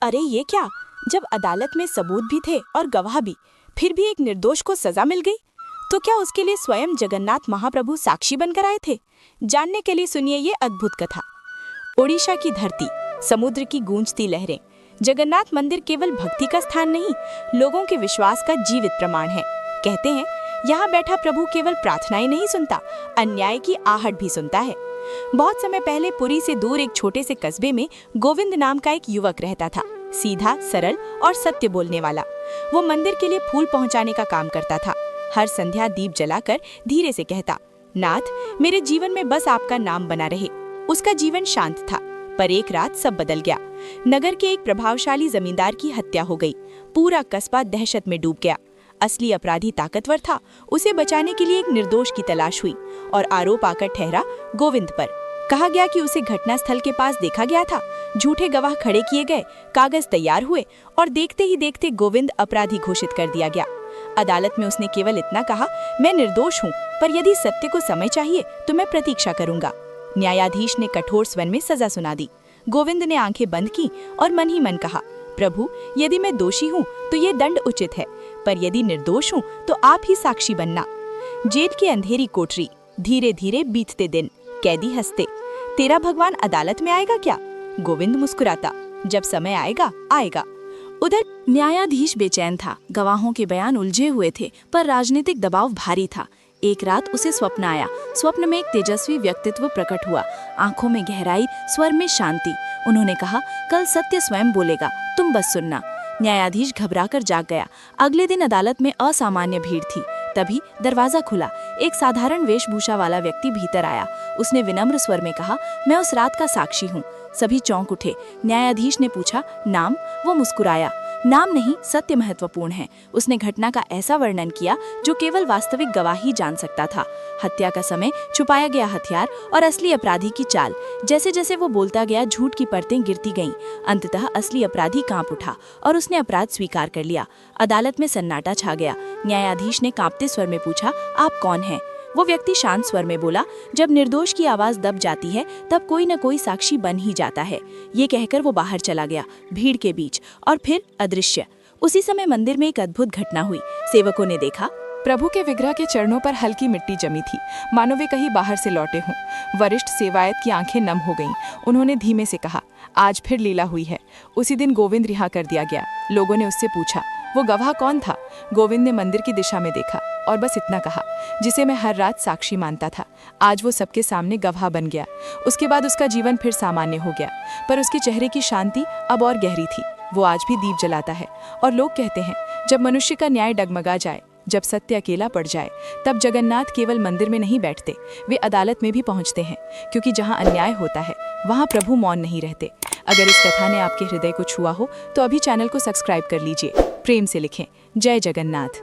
अरे ये क्या, जब अदालत में सबूत भी थे और गवाह भी, फिर भी एक निर्दोष को सजा मिल गई। तो क्या उसके लिए स्वयं जगन्नाथ महाप्रभु साक्षी बनकर आए थे? जानने के लिए सुनिए ये अद्भुत कथा। ओडिशा की धरती, समुद्र की गूंजती लहरें। जगन्नाथ मंदिर केवल भक्ति का स्थान नहीं, लोगों के विश्वास का जीवित प्रमाण है। कहते हैं यहाँ बैठा प्रभु केवल प्रार्थनाएं नहीं सुनता, अन्याय की आहट भी सुनता है। बहुत समय पहले पुरी से दूर एक छोटे से कस्बे में गोविंद नाम का एक युवक रहता था। सीधा, सरल और सत्य बोलने वाला। वो मंदिर के लिए फूल पहुंचाने का काम करता था। हर संध्या दीप जलाकर धीरे से कहता, नाथ, मेरे जीवन में बस आपका नाम बना रहे। उसका जीवन शांत था, पर एक रात सब बदल गया। नगर के एक प्रभावशाली जमींदार की हत्या हो गई। पूरा कस्बा दहशत में डूब गया। असली अपराधी ताकतवर था, उसे बचाने के लिए एक निर्दोष की तलाश हुई और आरोप आकर ठहरा गोविंद पर। कहा गया कि उसे घटनास्थल के पास देखा गया था। झूठे गवाह खड़े किए गए, कागज तैयार हुए और देखते ही देखते गोविंद अपराधी घोषित कर दिया गया। अदालत में उसने केवल इतना कहा, मैं निर्दोष हूँ, पर यदि सत्य को समय चाहिए तो मैं प्रतीक्षा करूंगा। न्यायाधीश ने कठोर स्वर में सजा सुना दी। गोविंद ने आंखें बंद की और मन ही मन कहा, प्रभु, यदि मैं दोषी हूँ तो ये दंड उचित है, पर यदि निर्दोष हूँ तो आप ही साक्षी बनना। जेल की अंधेरी कोठरी, धीरे धीरे बीतते दिन। कैदी हंसते, तेरा भगवान अदालत में आएगा क्या? गोविंद मुस्कुराता, जब समय आएगा आएगा। उधर न्यायाधीश बेचैन था। गवाहों के बयान उलझे हुए थे, पर राजनीतिक दबाव भारी था। एक रात उसे स्वप्न आया। स्वप्न में एक तेजस्वी व्यक्तित्व प्रकट हुआ। आंखों में गहराई, स्वर में शांति। उन्होंने कहा, कल सत्य स्वयं बोलेगा, तुम बस सुनना। न्यायाधीश घबराकर जाग गया। अगले दिन अदालत में असामान्य भीड़ थी। तभी दरवाजा खुला। एक साधारण वेशभूषा वाला व्यक्ति भीतर आया। उसने विनम्र स्वर में कहा, मैं उस रात का साक्षी हूँ। सभी चौंक उठे। न्यायाधीश ने पूछा, नाम? वो मुस्कुराया, नाम नहीं, सत्य महत्वपूर्ण है। उसने घटना का ऐसा वर्णन किया जो केवल वास्तविक गवाह ही जान सकता था। हत्या का समय, छुपाया गया हथियार और असली अपराधी की चाल। जैसे जैसे वो बोलता गया, झूठ की परतें गिरती गईं। अंततः असली अपराधी कांप उठा और उसने अपराध स्वीकार कर लिया। अदालत में सन्नाटा छा गया। न्यायाधीश ने कांपते स्वर में पूछा, आप कौन हैं? वो व्यक्ति शांत स्वर में बोला, जब निर्दोष की आवाज दब जाती है तब कोई न कोई साक्षी बन ही जाता है। ये कहकर वो बाहर चला गया, भीड़ के बीच, और फिर अदृश्य। उसी समय मंदिर में एक अद्भुत घटना हुई। सेवकों ने देखा, प्रभु के विग्रह के चरणों पर हल्की मिट्टी जमी थी, मानो वे कहीं बाहर से लौटे हों। वरिष्ठ सेवायत की आंखें नम हो गईं। उन्होंने धीमे से कहा, आज फिर लीला हुई है। उसी दिन गोविंद रिहा कर दिया गया। लोगों ने उससे पूछा, वो गवाह कौन था? गोविंद ने मंदिर की दिशा में देखा और बस इतना कहा, जिसे मैं हर रात साक्षी मानता था। आज वो सबके सामने गवाह बन गया। उसके बाद उसका जीवन फिर सामान्य हो गया, पर उसके चेहरे की शांति अब और गहरी थी। वो आज भी दीप जलाता है और लोग कहते हैं, जब मनुष्य का न्याय डगमगा जाए, जब सत्य अकेला पड़ जाए, तब जगन्नाथ केवल मंदिर में नहीं बैठते, वे अदालत में भी पहुंचते हैं। क्योंकि जहां अन्याय होता है वहां प्रभु मौन नहीं रहते। अगर इस कथा ने आपके हृदय को छुआ हो तो अभी चैनल को सब्सक्राइब कर लीजिए। प्रेम से लिखें, जय जगन्नाथ।